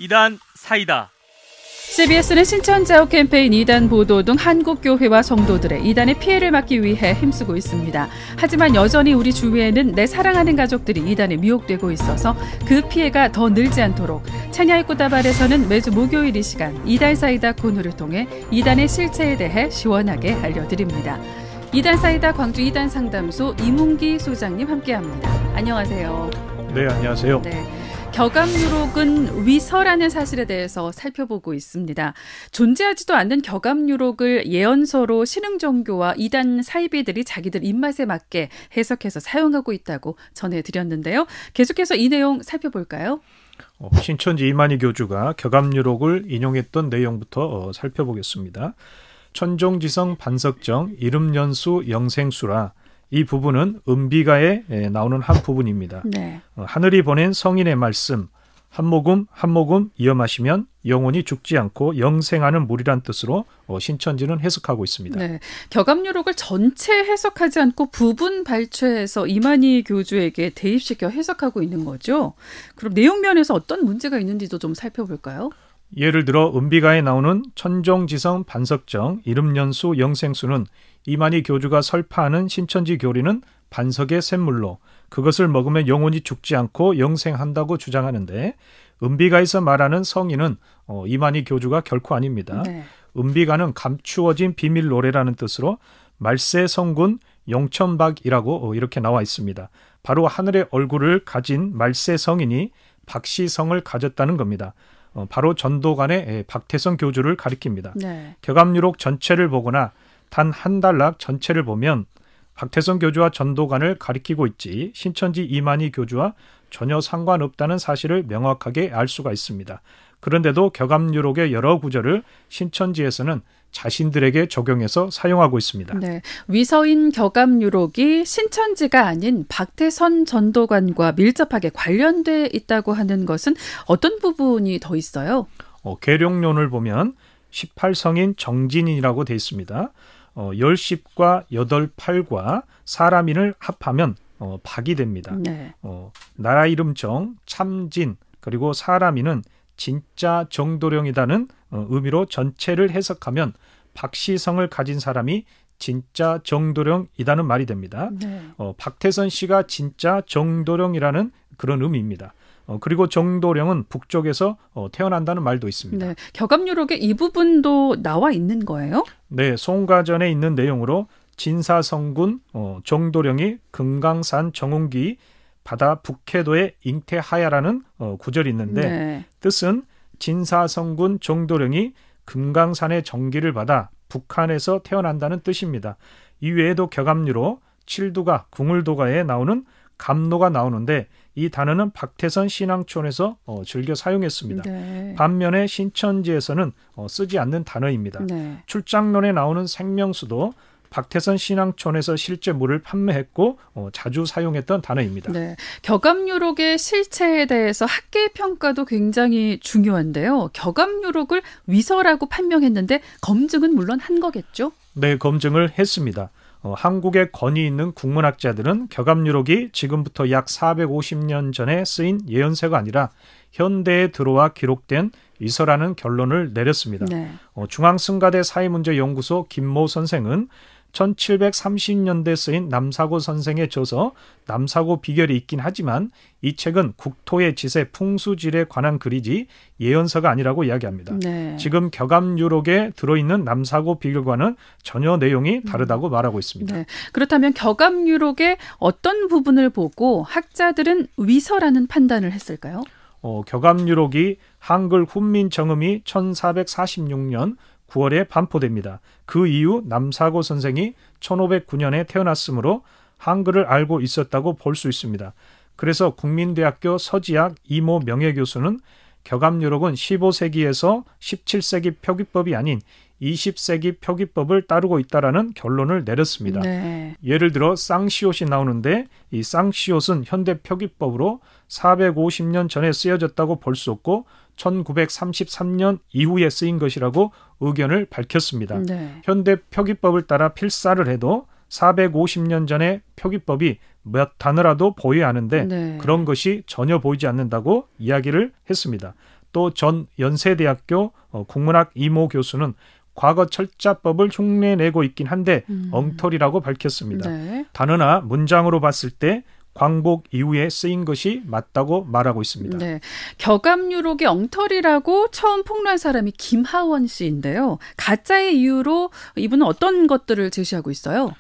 이단 사이다. CBS는 신천지아웃 캠페인 이단 보도 등 한국교회와 성도들의 이단의 피해를 막기 위해 힘쓰고 있습니다. 하지만 여전히 우리 주위에는 내 사랑하는 가족들이 이단에 미혹되고 있어서 그 피해가 더 늘지 않도록 찬야의 꽃다발에서는 매주 목요일 이 시간 이단 사이다 코너를 통해 이단의 실체에 대해 시원하게 알려드립니다. 이단 사이다 광주 이단 상담소 이문기 소장님 함께합니다. 안녕하세요. 네, 안녕하세요. 네. 격압유록은 위서라는 사실에 대해서 살펴보고 있습니다. 존재하지도 않는 격압유록을 예언서로 신흥종교와 이단 사이비들이 자기들 입맛에 맞게 해석해서 사용하고 있다고 전해드렸는데요. 계속해서 이 내용 살펴볼까요? 신천지 이만희 교주가 격압유록을 인용했던 내용부터 살펴보겠습니다. 천종지성 반석정 이름연수 영생수라. 이 부분은 은비가에 나오는 한 부분입니다. 네. 하늘이 보낸 성인의 말씀 한 모금 한 모금 이어 마시면 영원히 죽지 않고 영생하는 물이란 뜻으로 신천지는 해석하고 있습니다. 네. 격압유록을 전체 해석하지 않고 부분 발췌해서 이만희 교주에게 대입시켜 해석하고 있는 거죠. 그럼 내용 면에서 어떤 문제가 있는지도 좀 살펴볼까요? 예를 들어 은비가에 나오는 천종지성 반석정 이름연수 영생수는 이만희 교주가 설파하는 신천지 교리는 반석의 샘물로 그것을 먹으면 영원히 죽지 않고 영생한다고 주장하는데 은비가에서 말하는 성인은 이만희 교주가 결코 아닙니다. 네. 은비가는 감추어진 비밀 노래라는 뜻으로 말세 성군 용천박이라고 이렇게 나와 있습니다. 바로 하늘의 얼굴을 가진 말세 성인이 박시성을 가졌다는 겁니다. 바로 전도관의 박태성 교주를 가리킵니다. 네. 격압유록 전체를 보거나 단 한 단락 전체를 보면 박태성 교주와 전도관을 가리키고 있지 신천지 이만희 교주와 전혀 상관없다는 사실을 명확하게 알 수가 있습니다. 그런데도 격압유록의 여러 구절을 신천지에서는 자신들에게 적용해서 사용하고 있습니다. 네, 위서인 격압유록이 신천지가 아닌 박태선 전도관과 밀접하게 관련돼 있다고 하는 것은 어떤 부분이 더 있어요? 계룡론을 보면 18성인 정진인이라고 되어 있습니다. 10과 8과 사람인을 합하면 박이 됩니다. 네. 나라 이름 정, 참진, 그리고 사람인은 진짜 정도령이라는 의미로 전체를 해석하면 박시성을 가진 사람이 진짜 정도령이라는 말이 됩니다. 네. 박태선 씨가 진짜 정도령이라는 그런 의미입니다. 그리고 정도령은 북쪽에서 태어난다는 말도 있습니다. 네. 격압유록에 이 부분도 나와 있는 거예요? 네, 송가전에 있는 내용으로 진사성군 정도령이 금강산 정운기 바다 북해도의 잉태하야라는 구절이 있는데 네. 뜻은 진사성군 정도령이 금강산의 정기를 받아 북한에서 태어난다는 뜻입니다. 이외에도 격압유록, 칠두가, 궁을도가에 나오는 감노가 나오는데 이 단어는 박태선 신앙촌에서 즐겨 사용했습니다. 네. 반면에 신천지에서는 쓰지 않는 단어입니다. 네. 출장론에 나오는 생명수도 박태선 신앙촌에서 실제 물을 판매했고 자주 사용했던 단어입니다. 네. 격압유록의 실체에 대해서 학계 평가도 굉장히 중요한데요. 격압유록을 위서라고 판명했는데 검증은 물론 한 거겠죠? 네, 검증을 했습니다. 한국에 권위 있는 국문학자들은 격압유록이 지금부터 약 450년 전에 쓰인 예언서가 아니라 현대에 들어와 기록된 위서라는 결론을 내렸습니다. 네. 중앙승가대 사회문제연구소 김모 선생은 1730년대 쓰인 남사고 선생의 저서 남사고 비결이 있긴 하지만 이 책은 국토의 지세 풍수질에 관한 글이지 예언서가 아니라고 이야기합니다. 네. 지금 격압유록에 들어있는 남사고 비결과는 전혀 내용이 다르다고 말하고 있습니다. 네. 그렇다면 격압유록의 어떤 부분을 보고 학자들은 위서라는 판단을 했을까요? 격압유록이 한글 훈민정음이 1446년 9월에 반포됩니다. 그 이후 남사고 선생이 1509년에 태어났으므로 한글을 알고 있었다고 볼 수 있습니다. 그래서 국민대학교 서지학 이모 명예교수는 격압유록은 15세기에서 17세기 표기법이 아닌 20세기 표기법을 따르고 있다라는 결론을 내렸습니다. 네. 예를 들어 쌍시옷이 나오는데 이 쌍시옷은 현대 표기법으로 450년 전에 쓰여졌다고 볼 수 없고 1933년 이후에 쓰인 것이라고 의견을 밝혔습니다. 네. 현대 표기법을 따라 필사를 해도 450년 전의 표기법이 몇 단어라도 보여야 하는데 네. 그런 것이 전혀 보이지 않는다고 이야기를 했습니다. 또 전 연세대학교 국문학 이모 교수는 과거 철자법을 흉내내고 있긴 한데 엉터리라고 밝혔습니다. 네. 단어나 문장으로 봤을 때 광복 이후에 쓰인 것이 맞다고 말하고 있습니다. 네. 격압유록의 엉터리라고 처음 폭로한 사람이 김하원 씨인데요. 가짜의 이유로 이분은 어떤 것들을 제시하고 있어요?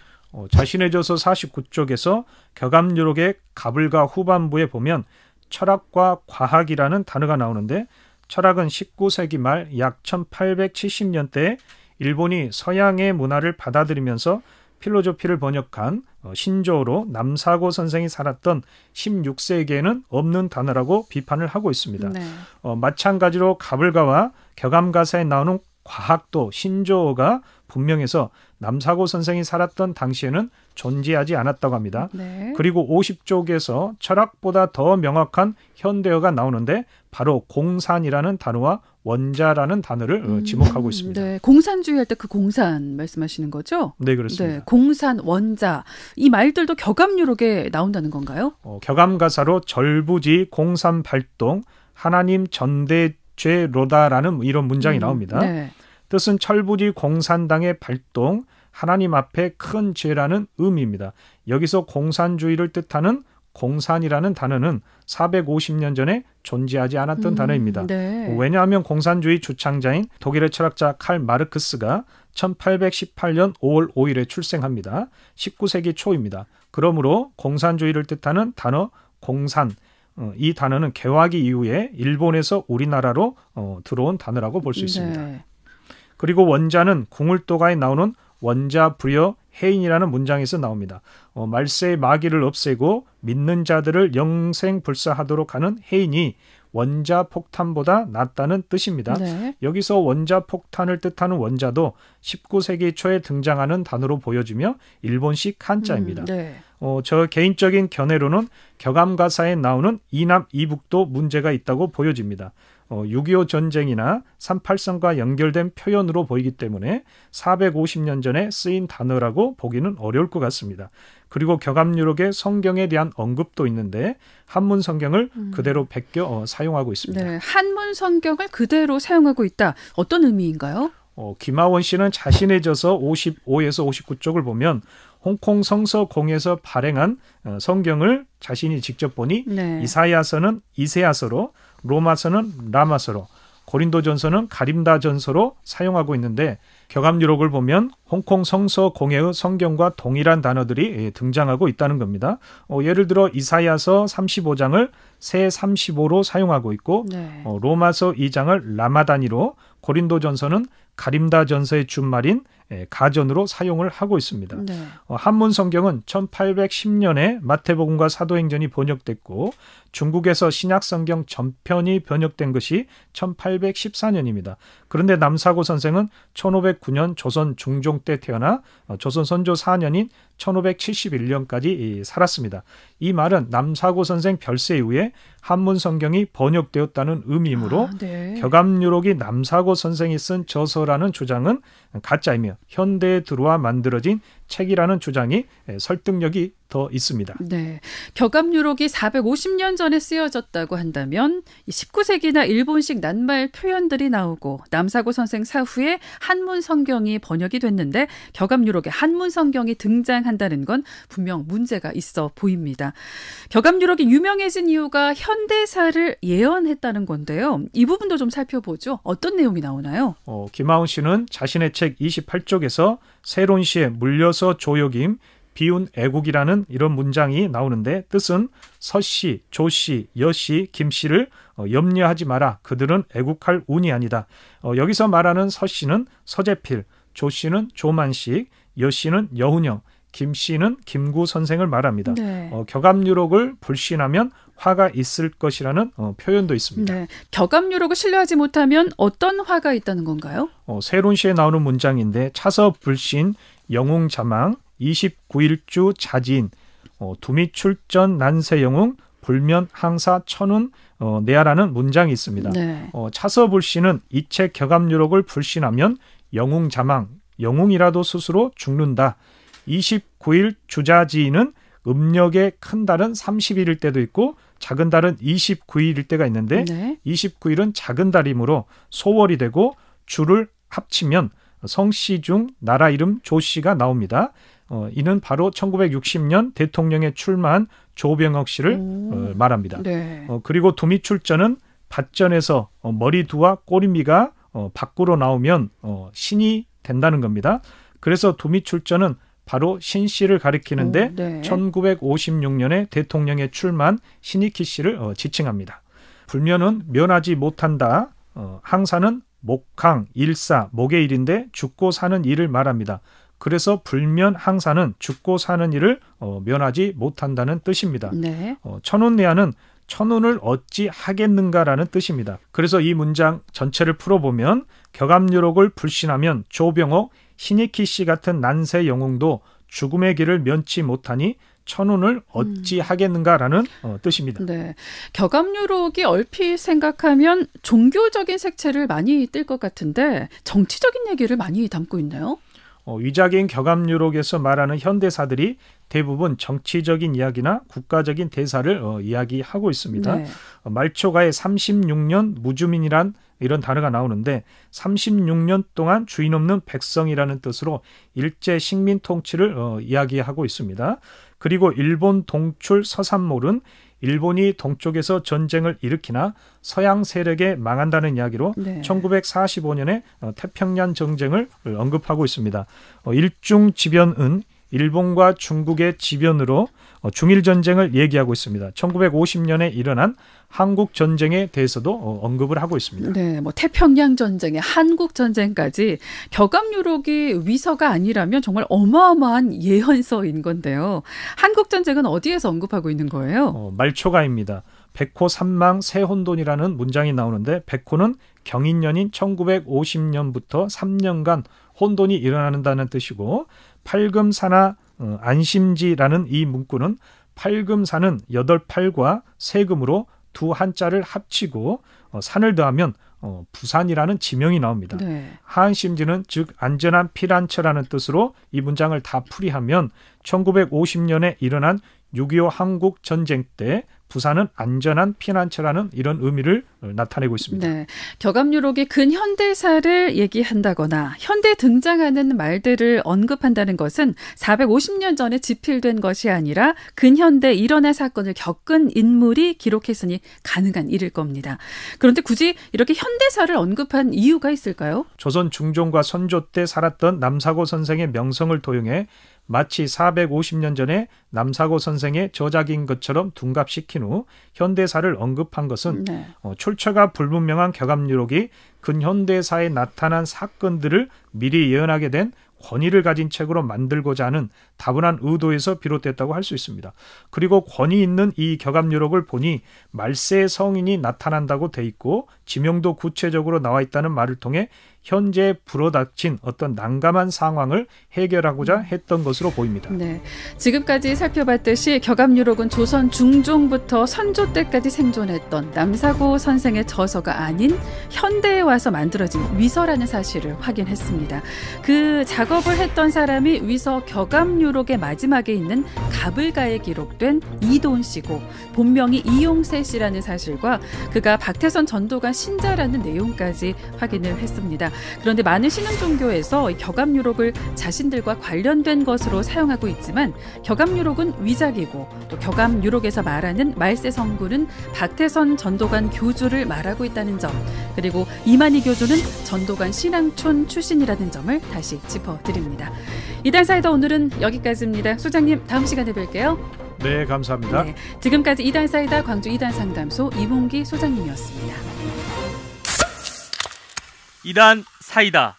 자신의 저서 49쪽에서 격압유록의 가불가 후반부에 보면 철학과 과학이라는 단어가 나오는데 철학은 19세기 말 약 1870년대에 일본이 서양의 문화를 받아들이면서 필로조피를 번역한 신조어로 남사고 선생이 살았던 16세기에는 없는 단어라고 비판을 하고 있습니다. 네. 마찬가지로 가불가와 격암가사에 나오는 과학도 신조어가 분명해서 남사고 선생이 살았던 당시에는 존재하지 않았다고 합니다. 네. 그리고 50쪽에서 철학보다 더 명확한 현대어가 나오는데 바로 공산이라는 단어와 원자라는 단어를 지목하고 있습니다. 네. 공산주의 할 때 그 공산 말씀하시는 거죠? 네, 그렇습니다. 네. 공산, 원자 이 말들도 격압유록에 나온다는 건가요? 격암가사로 절부지 공산발동 하나님 전대죄로다라는 이런 문장이 나옵니다. 네. 뜻은 철부지 공산당의 발동, 하나님 앞에 큰 죄라는 의미입니다. 여기서 공산주의를 뜻하는 공산이라는 단어는 450년 전에 존재하지 않았던 단어입니다. 네. 왜냐하면 공산주의 주창자인 독일의 철학자 칼 마르크스가 1818년 5월 5일에 출생합니다. 19세기 초입니다. 그러므로 공산주의를 뜻하는 단어 공산, 이 단어는 개화기 이후에 일본에서 우리나라로 들어온 단어라고 볼 수 있습니다. 네. 그리고 원자는 궁울도가에 나오는 원자 불여 해인이라는 문장에서 나옵니다. 말세의 마귀를 없애고 믿는 자들을 영생불사하도록 하는 해인이 원자 폭탄보다 낫다는 뜻입니다. 네. 여기서 원자 폭탄을 뜻하는 원자도 19세기 초에 등장하는 단어로 보여지며 일본식 한자입니다. 네. 저 개인적인 견해로는 격암가사에 나오는 이남 이북도 문제가 있다고 보여집니다. 6.25 전쟁이나 38선과 연결된 표현으로 보이기 때문에 450년 전에 쓰인 단어라고 보기는 어려울 것 같습니다. 그리고 격압유록의 성경에 대한 언급도 있는데 한문 성경을 그대로 베껴 사용하고 있습니다. 네. 한문 성경을 그대로 사용하고 있다. 어떤 의미인가요? 김하원 씨는 자신의 저서 55에서 59쪽을 보면 홍콩 성서공에서 발행한 성경을 자신이 직접 보니 네. 이사야서는 이세야서로 로마서는 라마서로 고린도전서는 가림다전서로 사용하고 있는데 격압유록을 보면 홍콩 성서공회의 성경과 동일한 단어들이 등장하고 있다는 겁니다. 예를 들어 이사야서 35장을 새 35로 사용하고 있고 네. 로마서 2장을 라마다니로 고린도전서는 가림다전서의 준말인 가전으로 사용을 하고 있습니다. 네. 한문 성경은 1810년에 마태복음과 사도행전이 번역됐고 중국에서 신약성경 전편이 번역된 것이 1814년입니다. 그런데 남사고 선생은 1509년 조선 중종 때 태어나 조선 선조 4년인 1571년까지 살았습니다. 이 말은 남사고 선생 별세 이후에 한문 성경이 번역되었다는 의미이므로 네. 격압유록이 남사고 선생이 쓴 저서라는 주장은 가짜이며 현대에 들어와 만들어진 책이라는 주장이 설득력이 더 있습니다. 네. 격압유록이 450년 전에 쓰여졌다고 한다면 19세기나 일본식 낱말 표현들이 나오고 남사고 선생 사후에 한문 성경이 번역이 됐는데 격압유록에 한문 성경이 등장한다는 건 분명 문제가 있어 보입니다. 격압유록이 유명해진 이유가 현대사를 예언했다는 건데요. 이 부분도 좀 살펴보죠. 어떤 내용이 나오나요? 김하운 씨는 자신의 책 28쪽에서 세론시에 물려서 조욕임 비운 애국이라는 이런 문장이 나오는데 뜻은 서씨, 조씨, 여씨, 김씨를 염려하지 마라. 그들은 애국할 운이 아니다. 여기서 말하는 서씨는 서재필, 조씨는 조만식, 여씨는 여훈영, 김씨는 김구 선생을 말합니다. 네. 격압유록을 불신하면 화가 있을 것이라는 표현도 있습니다. 네. 격압유록을 신뢰하지 못하면 어떤 화가 있다는 건가요? 세론시에 나오는 문장인데 차서 불신, 영웅자망, 29일주 자진, 두미출전 난세영웅, 불면 항사 천운 내하라는 문장이 있습니다. 네. 차서 불신은 이 책 격압유록을 불신하면 영웅자망, 영웅이라도 스스로 죽는다. 29일 주자지인은 음력의 큰 달은 30일일 때도 있고 작은 달은 29일일 때가 있는데 네. 29일은 작은 달이므로 소월이 되고 주를 합치면 성씨 중 나라 이름 조씨가 나옵니다. 이는 바로 1960년 대통령에 출마한 조병옥 씨를 말합니다. 네. 그리고 두미출전은 밭전에서 머리두와 꼬리미가 밖으로 나오면 신이 된다는 겁니다. 그래서 두미출전은 바로 신씨를 가리키는데 네. 1956년에 대통령에 출마한 신익희 씨를 지칭합니다. 불면은 면하지 못한다. 항사는 목항, 일사, 목의 일인데 죽고 사는 일을 말합니다. 그래서 불면 항사는 죽고 사는 일을 면하지 못한다는 뜻입니다. 네. 천운내하는 천운을 어찌 하겠는가라는 뜻입니다. 그래서 이 문장 전체를 풀어보면 격압유록을 불신하면 조병옥, 신익희 씨 같은 난세 영웅도 죽음의 길을 면치 못하니 천운을 어찌 하겠는가라는 뜻입니다. 네. 격압유록이 얼핏 생각하면 종교적인 색채를 많이 띨 것 같은데 정치적인 얘기를 많이 담고 있나요? 위작인 격압유록에서 말하는 현대사들이 대부분 정치적인 이야기나 국가적인 대사를 이야기하고 있습니다. 네. 말초가의 36년 무주민이란 이런 단어가 나오는데 36년 동안 주인 없는 백성이라는 뜻으로 일제 식민 통치를 이야기하고 있습니다. 그리고 일본 동출 서산몰은 일본이 동쪽에서 전쟁을 일으키나 서양 세력에 망한다는 이야기로 네. 1945년에 태평양 전쟁을 언급하고 있습니다. 일중지변은 일본과 중국의 지변으로 중일전쟁을 얘기하고 있습니다. 1950년에 일어난 한국전쟁에 대해서도 언급을 하고 있습니다. 네, 뭐 태평양 전쟁에 한국 전쟁까지 격압유록이 위서가 아니라면 정말 어마어마한 예언서인 건데요. 한국 전쟁은 어디에서 언급하고 있는 거예요? 말초가입니다. 백호 삼망 새혼돈이라는 문장이 나오는데 백호는 경인년인 1950년부터 3년간 혼돈이 일어난다는 뜻이고 팔금사나 안심지라는 이 문구는 팔금사는 8팔과 세금으로 두 한자를 합치고 산을 더하면 부산이라는 지명이 나옵니다. 네. 하안심지는 즉 안전한 피난처라는 뜻으로 이 문장을 다 풀이하면 1950년에 일어난 6.25 한국 전쟁 때 부산은 안전한 피난처라는 이런 의미를 나타내고 있습니다. 네, 격압유록이 근현대사를 얘기한다거나 현대 등장하는 말들을 언급한다는 것은 450년 전에 집필된 것이 아니라 근현대 일어난 사건을 겪은 인물이 기록했으니 가능한 일일 겁니다. 그런데 굳이 이렇게 현대사를 언급한 이유가 있을까요? 조선 중종과 선조 때 살았던 남사고 선생의 명성을 도용해 마치 450년 전에 남사고 선생의 저작인 것처럼 둔갑시킨 후 현대사를 언급한 것은 네. 출처가 불분명한 격압유록이 근현대사에 나타난 사건들을 미리 예언하게 된 권위를 가진 책으로 만들고자 하는 다분한 의도에서 비롯됐다고 할 수 있습니다. 그리고 권위 있는 이 격압유록을 보니 말세의 성인이 나타난다고 돼 있고 지명도 구체적으로 나와 있다는 말을 통해 현재 불어닥친 어떤 난감한 상황을 해결하고자 했던 것으로 보입니다. 네, 지금까지 살펴봤듯이 격압유록은 조선 중종부터 선조 때까지 생존했던 남사고 선생의 저서가 아닌 현대에 와서 만들어진 위서라는 사실을 확인했습니다. 그 작업을 했던 사람이 위서 격압유록의 마지막에 있는 가불가에 기록된 이돈씨고 본명이 이용세 씨라는 사실과 그가 박태선 전도관 신자라는 내용까지 확인을 했습니다. 그런데 많은 신흥 종교에서 격압유록을 자신들과 관련된 것으로 사용하고 있지만 격압유록은 위작이고 또 격압유록에서 말하는 말세 성구는 박태선 전도관 교주를 말하고 있다는 점, 그리고 이만희 교주는 전도관 신앙촌 출신이라는 점을 다시 짚어드립니다. 이단 사이다 오늘은 여기까지입니다. 소장님, 다음 시간에 뵐게요. 네, 감사합니다. 네, 지금까지 이단 사이다 광주 이단 상담소 이봉기 소장님이었습니다. 이단 사이다.